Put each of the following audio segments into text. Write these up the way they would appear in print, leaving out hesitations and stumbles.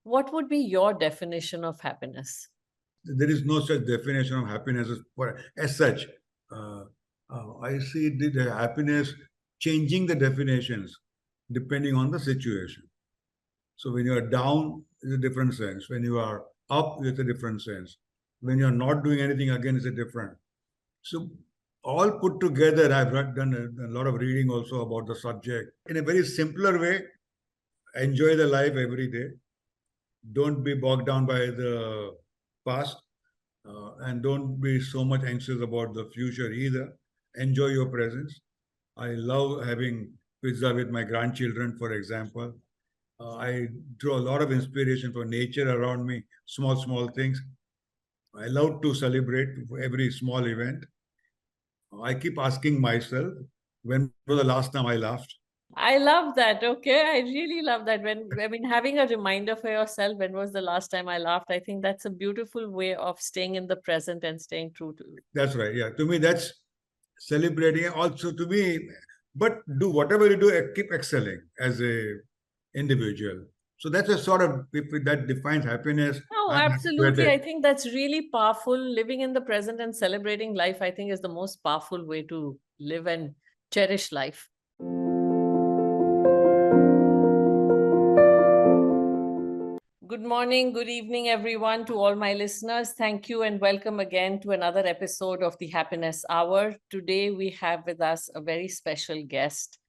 What would be your definition of happiness? There is no such definition of happiness as such. I see the happiness changing the definitions depending on the situation. So when you are down, it's a different sense. When you are up, it's a different sense. When you are not doing anything, again, it's a different. So all put together, I've done a lot of reading also about the subject. In a very simpler way, enjoy the life every day. Don't be bogged down by the past, and don't be so much anxious about the future either. Enjoy your presence. I love having pizza with my grandchildren, for example. I draw a lot of inspiration for nature around me, small things. I love to celebrate every small event. I keep asking myself, when was the last time I laughed? I love that. Okay. I really love that. Having a reminder for yourself, when was the last time I laughed? I think that's a beautiful way of staying in the present and staying true to it. That's right. Yeah. To me, that's celebrating. Also, to me, but do whatever you do, keep excelling as a individual. So that's a sort of, if that defines happiness. Oh, I'm happy with absolutely. it. I think that's really powerful. Living in the present and celebrating life, I think, is the most powerful way to live and cherish life. Good morning, good evening, everyone, to all my listeners. Thank you and welcome again to another episode of the Happiness Hour. Today, we have with us a very special guest,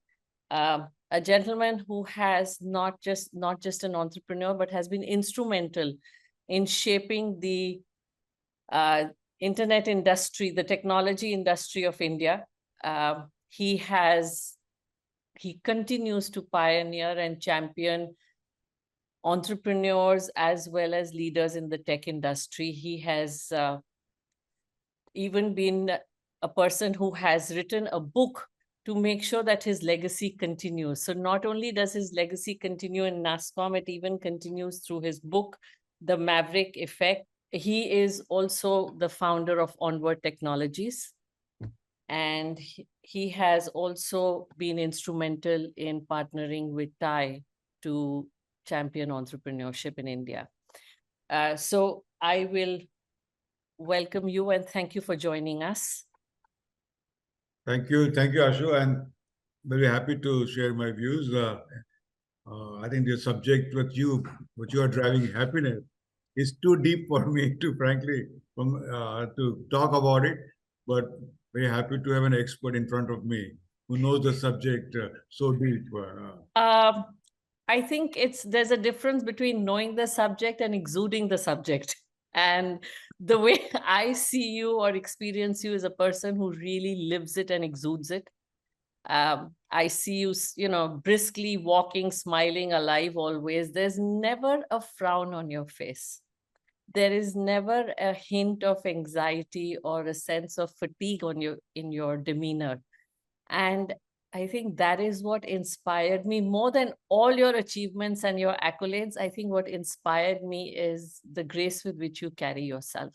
a gentleman who has not just an entrepreneur, but has been instrumental in shaping the internet industry, the technology industry of India. He continues to pioneer and champion entrepreneurs as well as leaders in the tech industry. He has even been a person who has written a book to make sure that his legacy continues. So not only does his legacy continue in NASSCOM, it even continues through his book, The Maverick Effect. He is also the founder of Onward Technologies. And he has also been instrumental in partnering with TIE to champion entrepreneurship in India. So I will welcome you and thank you for joining us. Thank you, Ashu, and very happy to share my views. I think the subject what you are driving, happiness, is too deep for me to frankly to talk about it. But very happy to have an expert in front of me who knows the subject so deep. I think there's a difference between knowing the subject and exuding the subject. And the way I see you or experience you is a person who really lives it and exudes it. I see you, briskly walking, smiling, alive always. There's never a frown on your face. There is never a hint of anxiety or a sense of fatigue in your demeanor. And I think that is what inspired me more than all your achievements and your accolades. I think what inspired me is the grace with which you carry yourself.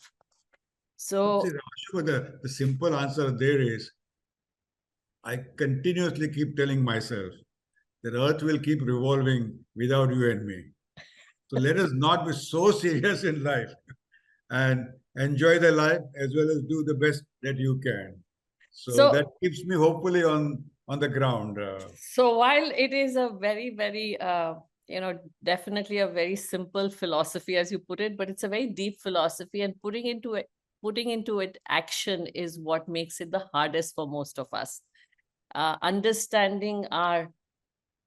So, Sure, the simple answer there is I continuously keep telling myself that Earth will keep revolving without you and me. So let us not be so serious in life and enjoy the life as well as do the best that you can. So that keeps me hopefully on the ground. So while it is a very, very, definitely a very simple philosophy, as you put it, but it's a very deep philosophy, and putting into it action is what makes it the hardest for most of us. Understanding our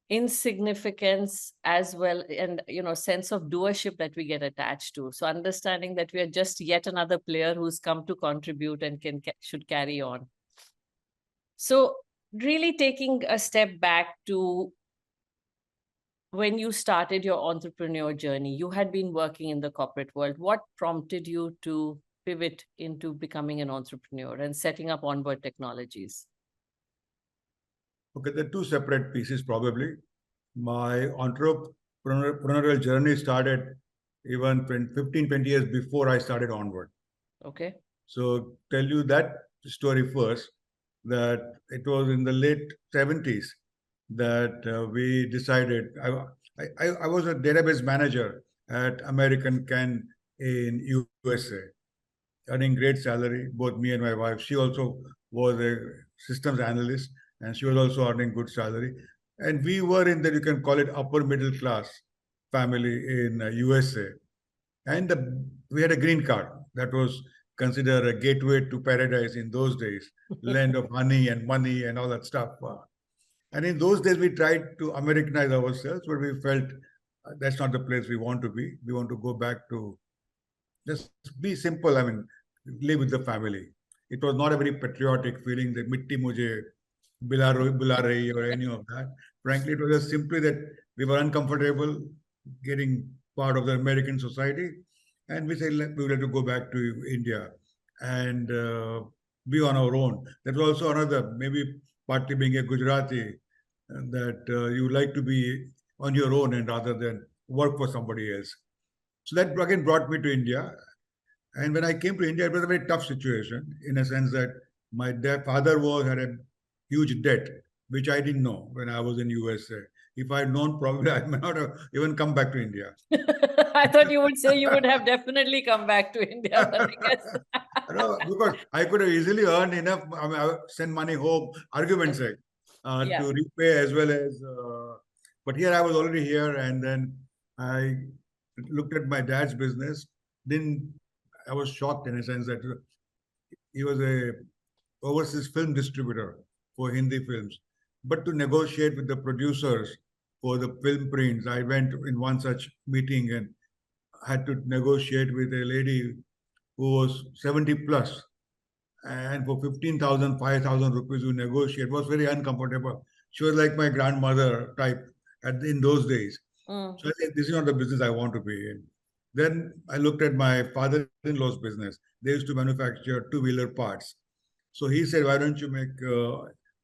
insignificance as well, and sense of doership that we get attached to. So understanding that we are just yet another player who's come to contribute and should carry on. So really taking a step back to when you started your entrepreneur journey, you had been working in the corporate world. What prompted you to pivot into becoming an entrepreneur and setting up Onward Technologies? Okay, there are two separate pieces probably. My entrepreneurial journey started even 15, 20 years before I started Onward. Okay. So tell you that story first, that it was in the late 70s that we decided, I was a database manager at American Can in USA, earning great salary, both me and my wife. She also was a systems analyst and she was also earning good salary. And we were in the, you can call it upper middle class family in USA. And we had a green card that was considered a gateway to paradise in those days, land of honey and money and all that stuff. And in those days, we tried to Americanize ourselves, but we felt that's not the place we want to be. We want to go back to just be simple. I mean, live with the family. It was not a very patriotic feeling that mitti mujhe bila rahi or any of that. Frankly, it was just simply that we were uncomfortable getting part of the American society, and we said we would have to go back to India and be on our own. That was also another, maybe partly being a Gujarati, that you like to be on your own and rather than work for somebody else. So that again brought me to India. And when I came to India, it was a very tough situation in a sense that my father had a huge debt, which I didn't know when I was in USA. If I had known, probably I might not have even come back to India. I thought you would say you would have definitely come back to India, but I guess. No, because I could have easily earned enough, I mean, I send money home, argument's sake, Yeah. to repay as well as. But here I was already here, and then I looked at my dad's business. Didn't I was shocked in a sense that he was a overseas film distributor for Hindi films. But to negotiate with the producers for the film prints, I went in one such meeting and had to negotiate with a lady who was 70 plus. And for 15,000, 5,000 rupees, we negotiate. It was very uncomfortable. She was like my grandmother type in those days. So I said, this is not the business I want to be in. Then I looked at my father-in-law's business. They used to manufacture two-wheeler parts. So he said, why don't you make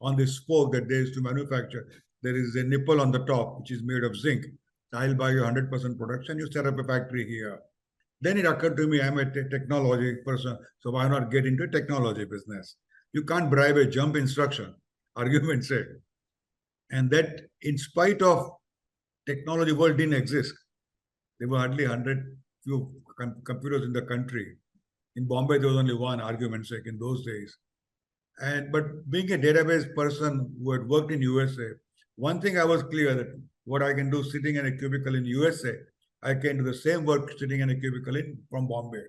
on this spoke that they used to manufacture, there is a nipple on the top, which is made of zinc. I'll buy you 100% production. You set up a factory here. Then it occurred to me, I'm a technology person, so why not get into technology business? You can't bribe a jump instruction, argument said. And that in spite of technology world didn't exist. There were hardly 100 few computers in the country. In Bombay, there was only one, argument's sake, in those days. But being a database person who had worked in USA, one thing I was clear that what I can do sitting in a cubicle in USA, I can do the same work sitting in a cubicle from Bombay.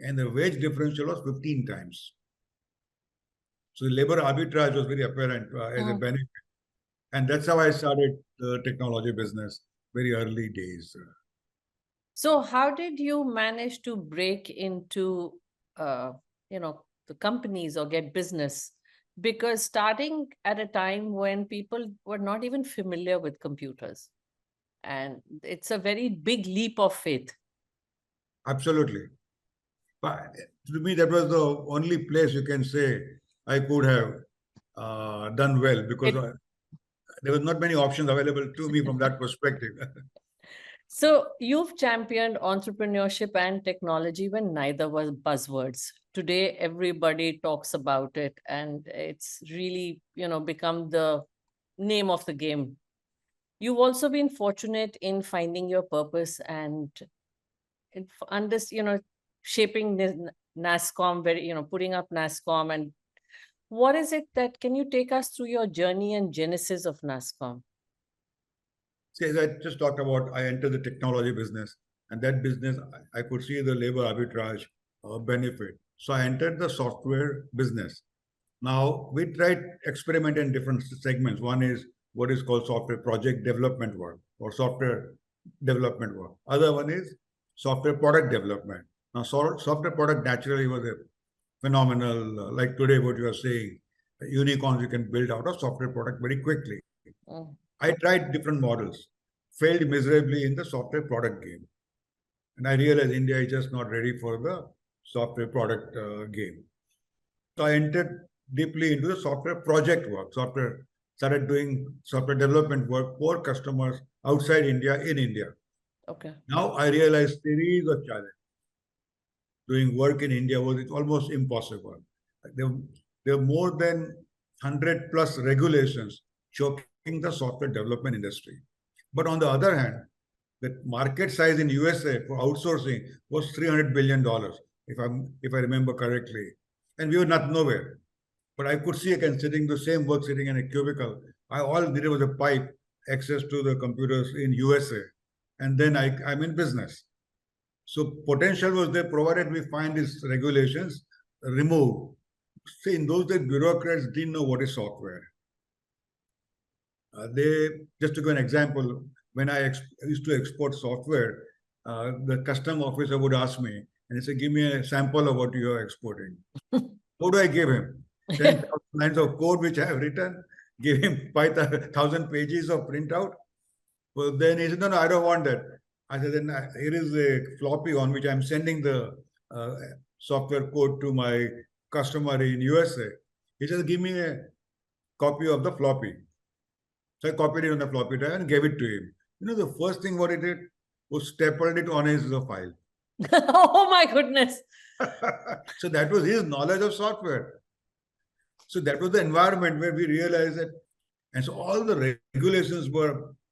And the wage differential was 15 times. So the labor arbitrage was very apparent as a benefit. And that's how I started the technology business, very early days. So how did you manage to break into, the companies or get business? Because starting at a time when people were not even familiar with computers, and it's a very big leap of faith. Absolutely. But to me, that was the only place you can say I could have done well because there was not many options available to me from that perspective. So you've championed entrepreneurship and technology when neither were buzzwords. Today, everybody talks about it, and it's really, become the name of the game. You've also been fortunate in finding your purpose and shaping NASSCOM, putting up NASSCOM. And what is it that, can you take us through your journey and genesis of NASSCOM? See, as I just talked about, I entered the technology business, and that business, I could see the labor arbitrage benefit. So I entered the software business. Now, we tried experiment in different segments. One is what is called software project development work or software development work. Other one is software product development. Now, software product naturally was a phenomenal, like today what you are saying, unicorns you can build out of software product very quickly. I tried different models, failed miserably in the software product game. And I realized India is just not ready for the software product game. So I entered deeply into the software project work, started doing software development work for customers outside India, in India. Okay. Now I realize there is a challenge. Doing work in India was almost impossible. There are more than 100 plus regulations choking the software development industry. But on the other hand, The market size in USA for outsourcing was $300 billion, if I remember correctly. And we were not nowhere. But I could see again sitting the same work sitting in a cubicle. I all needed was a pipe, access to the computers in USA. And then I'm in business. So potential was there, provided we find these regulations removed. See, in those days, bureaucrats didn't know what is software. They, just to give an example, when I used to export software, the custom officer would ask me, and he said, give me a sample of what you are exporting. What do I give him? 10,000 lines of code which I have written, give him 5,000 pages of printout. Well, then he said, no, I don't want that. I said, then here is a floppy on which I'm sending the software code to my customer in USA. He said, give me a copy of the floppy. So I copied it on the floppy drive and gave it to him. You know, the first thing what he did was stapled it on his file. Oh my goodness. So that was his knowledge of software. So that was the environment where we realized that, and so all the regulations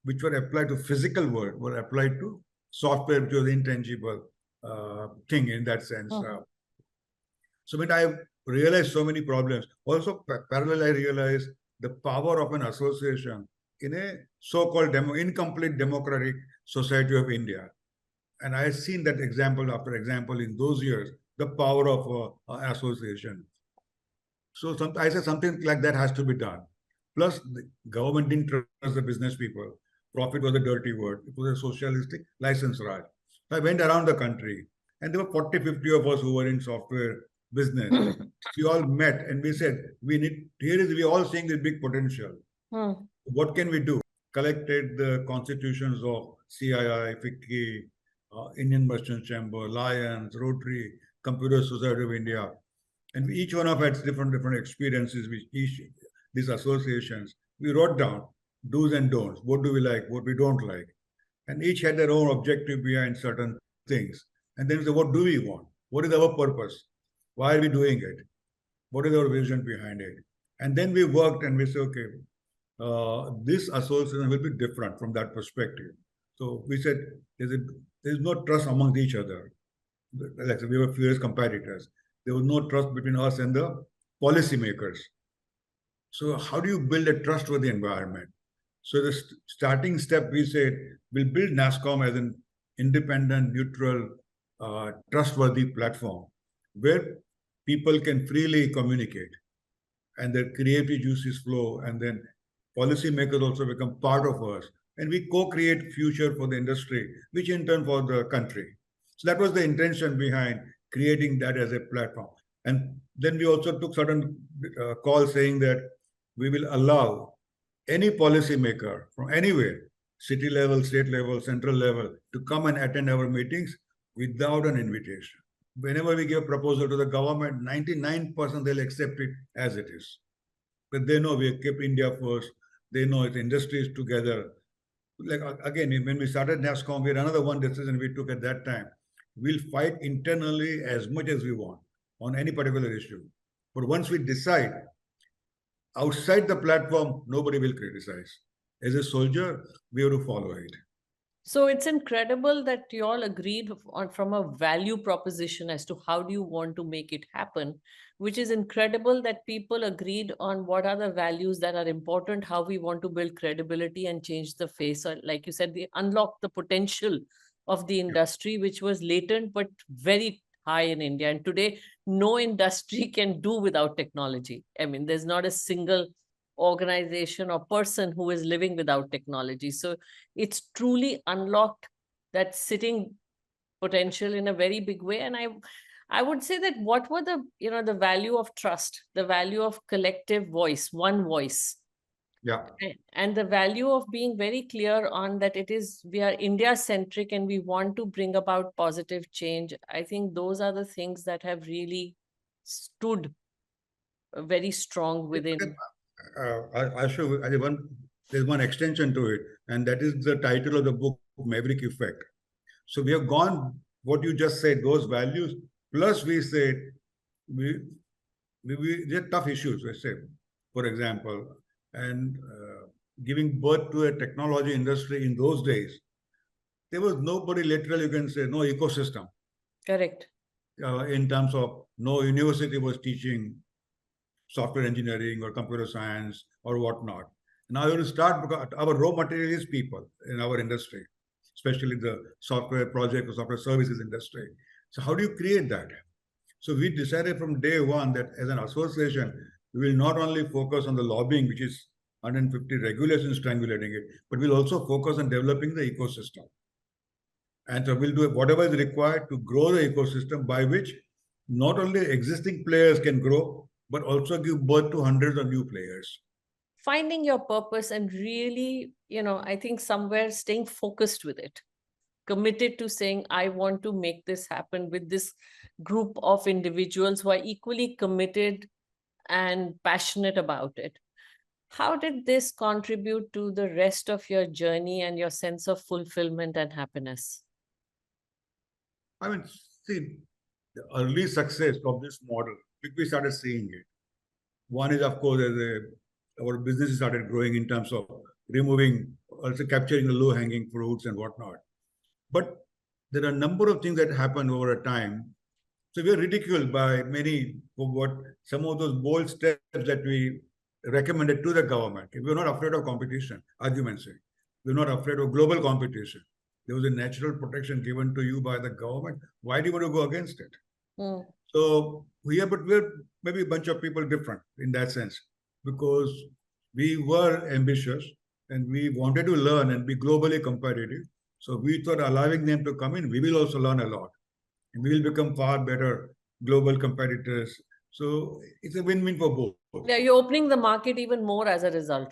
which were applied to physical world were applied to software, which was intangible thing in that sense. So when I realized so many problems, also parallel I realized the power of an association in a so-called incomplete democratic society of India. And I had seen that example after example in those years, the power of association. So I said something like that has to be done. Plus, the government didn't trust the business people. Profit was a dirty word. It was a socialistic license raj. So I went around the country, and there were 40, 50 of us who were in software business. We all met and we said, we're all seeing this big potential. What can we do? Collected the constitutions of CII, FICCI, Indian Merchant Chamber, Lions, Rotary, Computer Society of India. And each one of us had different experiences with these associations. We wrote down do's and don'ts. What do we like? What we don't like? And each had their own objective behind certain things. And then we said, what do we want? What is our purpose? Why are we doing it? What is our vision behind it? And then we worked and we said, okay, this association will be different from that perspective. So we said, there's no trust amongst each other. Like we were fierce competitors. There was no trust between us and the policymakers. So how do you build a trustworthy environment? So the starting step, we said, we'll build NASSCOM as an independent, neutral, trustworthy platform where people can freely communicate and their creative juices flow, and then policymakers also become part of us. And we co-create future for the industry, which in turn for the country. So that was the intention behind creating that as a platform. And then we also took certain calls saying that we will allow any policymaker from anywhere, city level, state level, central level, to come and attend our meetings without an invitation. Whenever we give a proposal to the government, 99% they'll accept it as it is. But they know we have kept India first. They know its industries together. Like again, when we started NASSCOM, we had another one decision we took at that time. We'll fight internally as much as we want on any particular issue. But once we decide, outside the platform, nobody will criticize. As a soldier, we have to follow it. So it's incredible that you all agreed from a value proposition as to how do you want to make it happen, which is incredible that people agreed on what are the values that are important, how we want to build credibility and change the face. Or like you said, they unlock the potential of the industry, which was latent but very high in India. And today, no industry can do without technology. I mean, there's not a single organization or person who is living without technology. So it's truly unlocked that sitting potential in a very big way. And I would say that what were the value of trust, the value of collective voice, one voice. Yeah. And the value of being very clear on that we are India centric and we want to bring about positive change. I think those are the things that have really stood very strong within. Ashu, there's one extension to it, and that is the title of the book, Maverick Effect. So we have gone, what you just said, those values, plus we said, they're tough issues, we say, for example, and giving birth to a technology industry in those days, there was nobody literally, you can say, no ecosystem. Correct. In terms of no university was teaching software engineering or computer science or whatnot. Now you will start because our raw material is people in our industry, especially the software project or software services industry. So how do you create that? So we decided from day one that as an association, we will not only focus on the lobbying, which is 150 regulations triangulating it, but we'll also focus on developing the ecosystem. And so we'll do whatever is required to grow the ecosystem by which not only existing players can grow, but also give birth to hundreds of new players. Finding your purpose and really, I think somewhere staying focused with it, committed to saying, I want to make this happen with this group of individuals who are equally committed and passionate about it. How did this contribute to the rest of your journey and your sense of fulfillment and happiness? I mean, see, the early success of this model, we started seeing it. One is, of course, our business started growing in terms of removing, also capturing the low-hanging fruits and whatnot. But there are a number of things that happen over a time. So we are ridiculed by many for what some of those bold steps that we recommended to the government. We're not afraid of competition, arguments say. We're not afraid of global competition. There was a natural protection given to you by the government. Why do you want to go against it? Mm. So we're maybe a bunch of people different in that sense, because we were ambitious and we wanted to learn and be globally competitive. So we thought allowing them to come in, we will also learn a lot. And we will become far better global competitors. So it's a win-win for both. Yeah, you're opening the market even more as a result.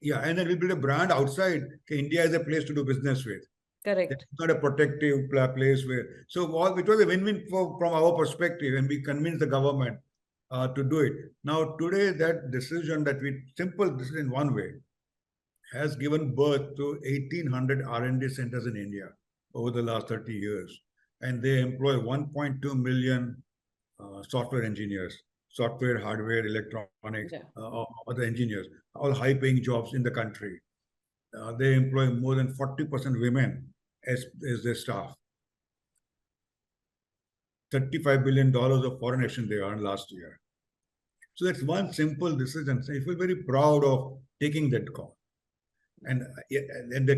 Yeah, and then we build a brand outside. Okay, India is a place to do business with. Correct. It's not a protective place where. So it was a win-win from our perspective, and we convinced the government to do it. Now today, that decision simple decision in one way, has given birth to 1,800 R&D centers in India over the last 30 years, and they employ 1.2 million software engineers, software, hardware, electronics, other engineers, all high-paying jobs in the country. They employ more than 40% women as their staff. $35 billion of foreign exchange they earned last year. So that's one simple decision. So I feel very proud of taking that call. And the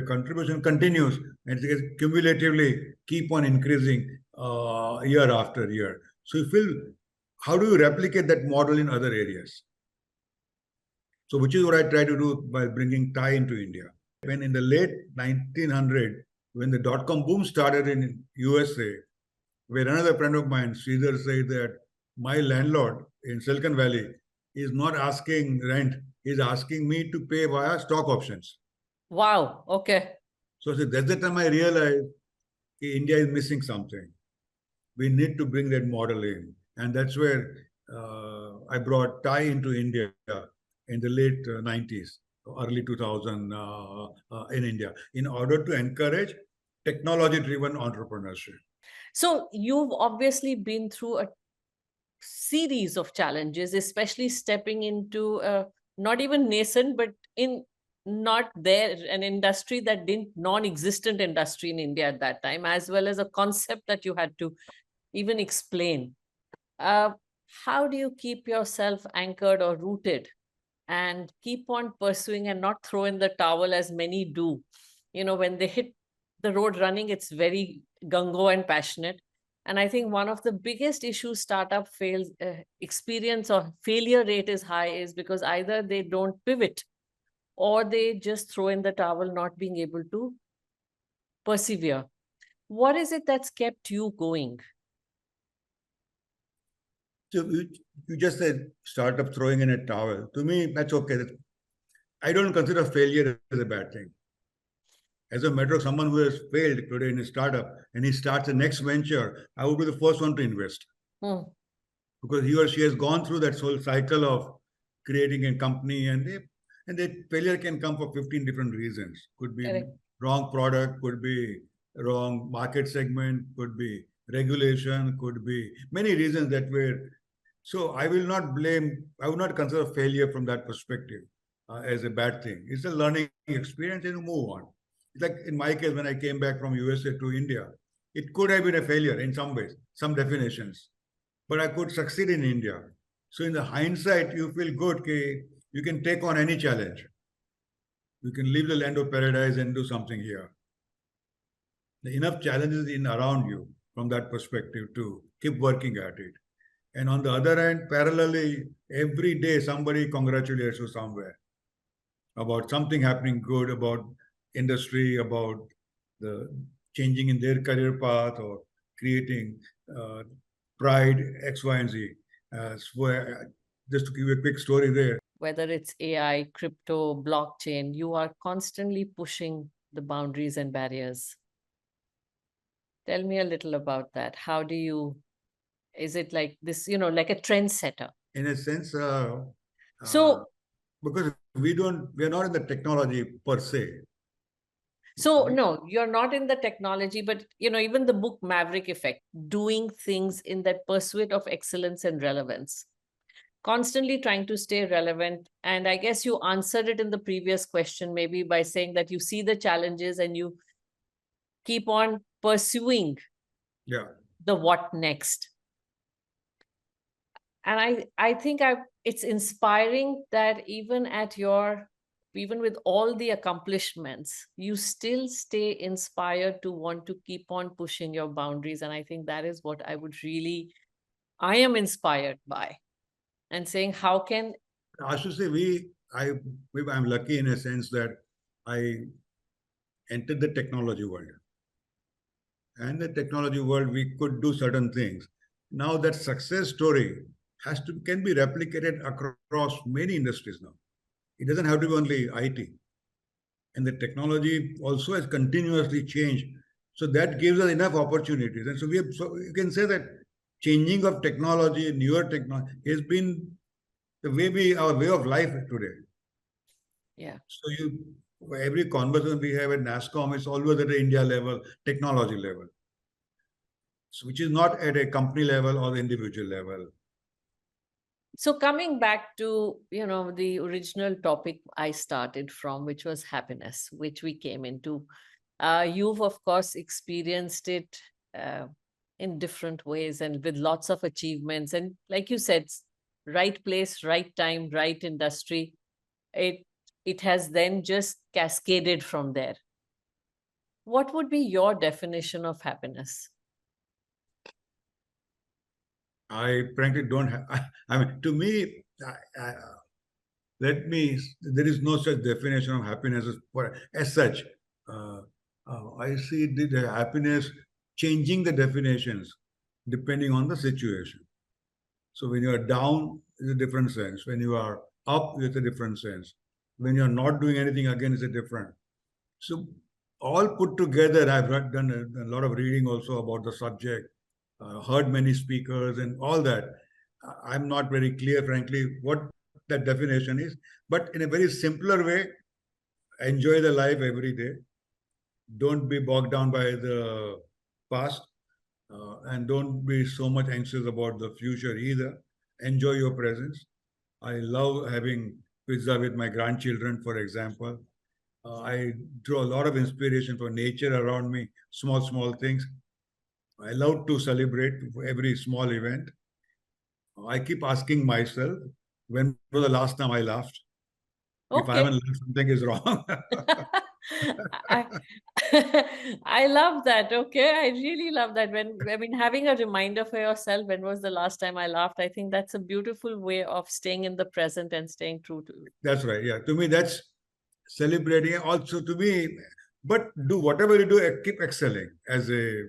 contribution continues and it cumulatively keep on increasing year after year. So you feel, how do you replicate that model in other areas? So which is what I try to do by bringing TIE into India. When in the late 1900s, when the dot-com boom started in USA, where another friend of mine, Sridhar, said that my landlord in Silicon Valley is not asking rent, he's asking me to pay via stock options. Wow, okay. So that's the time I realized India is missing something. We need to bring that model in. And that's where I brought TIE into India in the late 90s, early 2000 in India, in order to encourage technology-driven entrepreneurship. So you've obviously been through a series of challenges, especially stepping into not even nascent, but in not there, an industry that didn't, non-existent industry in India at that time, as well as a concept that you had to even explain. How do you keep yourself anchored or rooted and keep on pursuing and not throw in the towel as many do? When they hit the road running, it's very gung-ho and passionate. And I think one of the biggest issues startup experience or failure rate is high is because either they don't pivot or they just throw in the towel, not being able to persevere. What is it that's kept you going? So you just said startup throwing in a towel. To me, that's okay. I don't consider failure as a bad thing. As a matter of someone who has failed today in a startup and he starts the next venture, I would be the first one to invest. Because he or she has gone through that whole cycle of creating a company, and that failure can come for 15 different reasons. Could be Correct. Wrong product, could be wrong market segment, could be regulation, could be many reasons that were. So I will not consider failure from that perspective as a bad thing. It's a learning experience and you move on. like in my case, when I came back from USA to India, it could have been a failure in some ways, some definitions, but I could succeed in India. So in the hindsight, you feel good. Okay, you can take on any challenge. You can leave the land of paradise and do something here. Enough challenges in around you from that perspective to keep working at it. And on the other hand, parallelly, every day somebody congratulates you somewhere about something happening good, about industry, about the changing in their career path or creating uh, pride, X, Y, and Z. Just to give you a quick story there. Whether it's AI, crypto, blockchain, you are constantly pushing the boundaries and barriers. Tell me a little about that. How do you, is it like this, like a trendsetter? In a sense, So, because we're not in the technology per se. so no, you're not in the technology, but even the book Maverick Effect, doing things in that pursuit of excellence and relevance, constantly trying to stay relevant. And I guess you answered it in the previous question, maybe by saying that you see the challenges and you keep on pursuing Yeah. the what next. And I think it's inspiring that even with all the accomplishments, you still stay inspired to want to keep on pushing your boundaries. And I think that is what I am inspired by, and saying, how can I should say I'm lucky in a sense that I entered the technology world. And the technology world, we could do certain things. Now that success story can be replicated across many industries now. It doesn't have to be only IT. And the technology also has continuously changed. So that gives us enough opportunities. And so you can say that changing of technology, newer technology has been our way of life today. yeah. So every conversation we have at NASSCOM is always at the India level, technology level, so which is not at a company level or the individual level. So coming back to the original topic I started from, which was happiness, which we came into, you've of course experienced it uh, in different ways and with lots of achievements, and like you said, right place, right time, right industry. It has then just cascaded from there. What would be your definition of happiness? I frankly don't have. I mean, to me, there is no such definition of happiness as such. Uh, I see the happiness changing the definitions depending on the situation. So when you are down, it's a different sense. When you are up, it's a different sense. When you're not doing anything, again, it's a different. So all put together, done a lot of reading also about the subject, heard many speakers and all that. I'm not very clear, frankly, what that definition is, but in a very simpler way, enjoy the life every day. Don't be bogged down by the past, and don't be so much anxious about the future either. Enjoy your presence. I love having pizza with my grandchildren, for example. I draw a lot of inspiration for nature around me, small things. I love to celebrate every small event. I keep asking myself, when was the last time I laughed? If I Okay. haven't laughed, something is wrong. I, I love that. Okay. I really love that. Having a reminder for yourself, when was the last time I laughed? I think that's a beautiful way of staying in the present and staying true to it. That's right. Yeah. To me, that's celebrating. Also, to me, but do whatever you do, keep excelling as a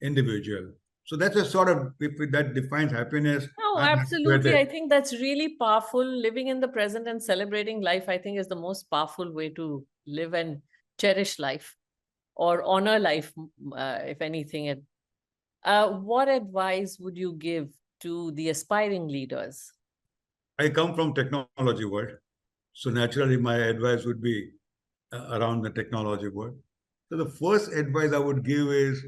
individual. So that's a sort of, if that defines happiness. No, I'm happy with absolutely. it. I think that's really powerful. Living in the present and celebrating life, I think, is the most powerful way to live and cherish life, or honor life, if anything. What advice would you give to the aspiring leaders? I come from technology world, so naturally my advice would be around the technology world. So the first advice I would give is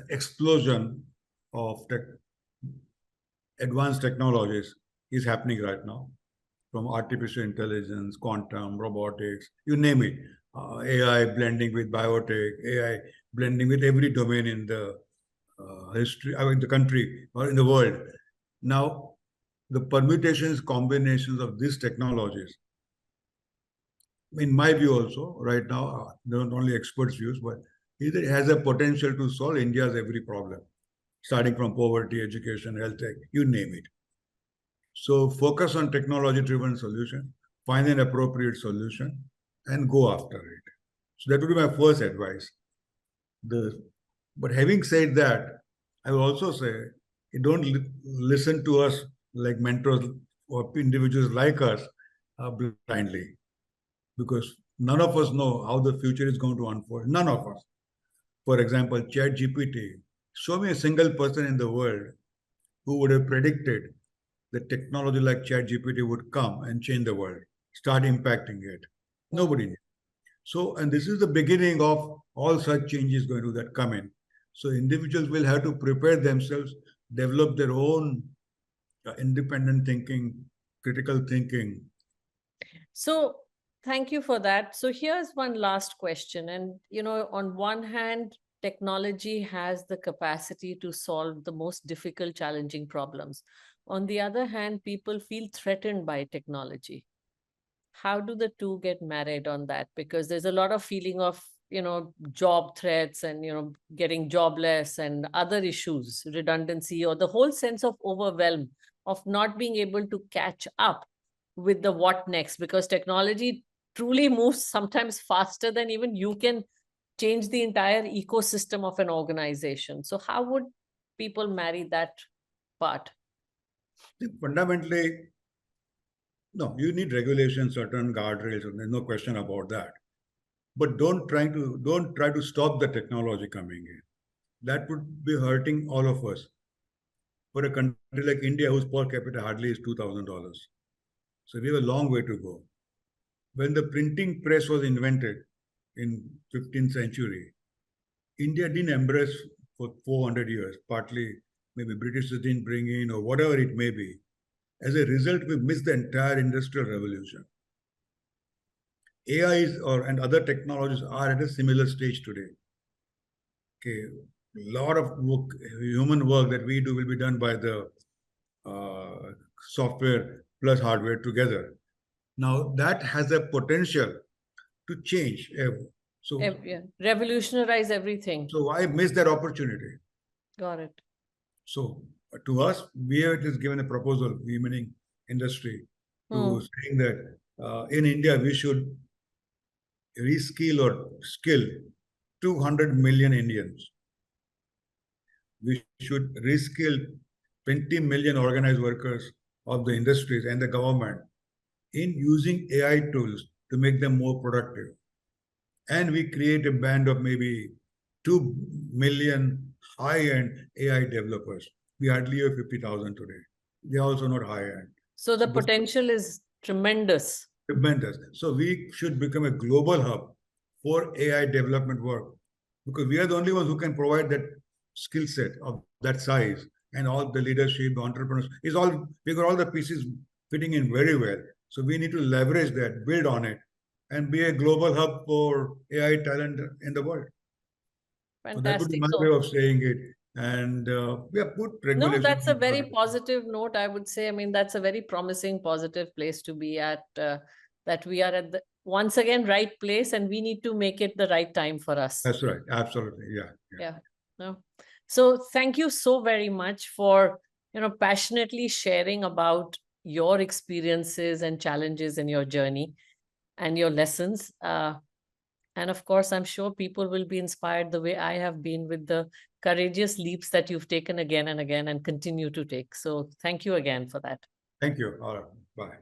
explosion of advanced technologies is happening right now, from artificial intelligence, quantum, robotics, you name it. AI blending with biotech, AI blending with every domain in the history, I mean, the country or in the world. Now, the permutations, combinations of these technologies, in my view also, right now, not only experts' views, but it has a potential to solve India's every problem, starting from poverty, education, health tech, you name it. So focus on technology-driven solution, find an appropriate solution, and go after it. So that would be my first advice. But having said that, I will also say, you don't listen to us like mentors or individuals like us blindly, because none of us know how the future is going to unfold. None of us. For example, ChatGPT. Show me a single person in the world who would have predicted that technology like ChatGPT would come and change the world, start impacting it. Nobody knew. So, and this is the beginning of all such changes going to that come in. So individuals will have to prepare themselves, develop their own independent thinking, critical thinking. So thank you for that. So here's one last question. And, on one hand, technology has the capacity to solve the most difficult, challenging problems. On the other hand, people feel threatened by technology. How do the two get married on that? Because there's a lot of feeling of, job threats and, getting jobless and other issues, redundancy, or the whole sense of overwhelm of not being able to catch up with the what next, because technology truly moves sometimes faster than even you can change the entire ecosystem of an organization. So how would people marry that part? Fundamentally, no, you need regulations, certain guardrails, and there's no question about that. But don't try to stop the technology coming in. That would be hurting all of us. For a country like India, whose per capita hardly is $2,000, so we have a long way to go. When the printing press was invented in 15th century, India didn't embrace for 400 years. Partly, maybe Britishers didn't bring in, or whatever it may be. As a result, we missed the entire industrial revolution. AIs and other technologies are at a similar stage today. Okay, a lot of work, human work that we do will be done by the software plus hardware together. Now that has a potential to change. Revolutionize everything. So I missed that opportunity. Got it. So to us, we have just given a proposal, we meaning industry, to saying that in India we should reskill or skill 200 million Indians. We should reskill 20 million organized workers of the industries and the government in using AI tools to make them more productive. And we create a band of maybe 2 million high-end AI developers. We hardly have 50,000 today. They are also not high-end. So the potential is tremendous. Tremendous. So we should become a global hub for AI development work, because we are the only ones who can provide that skill set of that size, and all the leadership, the entrepreneurs, we got all the pieces fitting in very well. So we need to leverage that, build on it, and be a global hub for AI talent in the world. Fantastic. So that would be my way of saying it. And we have put regulations. No, that's a very positive note, I would say. I mean, that's a very promising, positive place to be at, that we are at the, once again, right place, and we need to make it the right time for us. That's right. Absolutely. Yeah. No. So thank you so very much for, passionately sharing about your experiences and challenges in your journey and your lessons. And of course, I'm sure people will be inspired the way I have been with the courageous leaps that you've taken again and again and continue to take. So thank you again for that. Thank you. All right. Bye.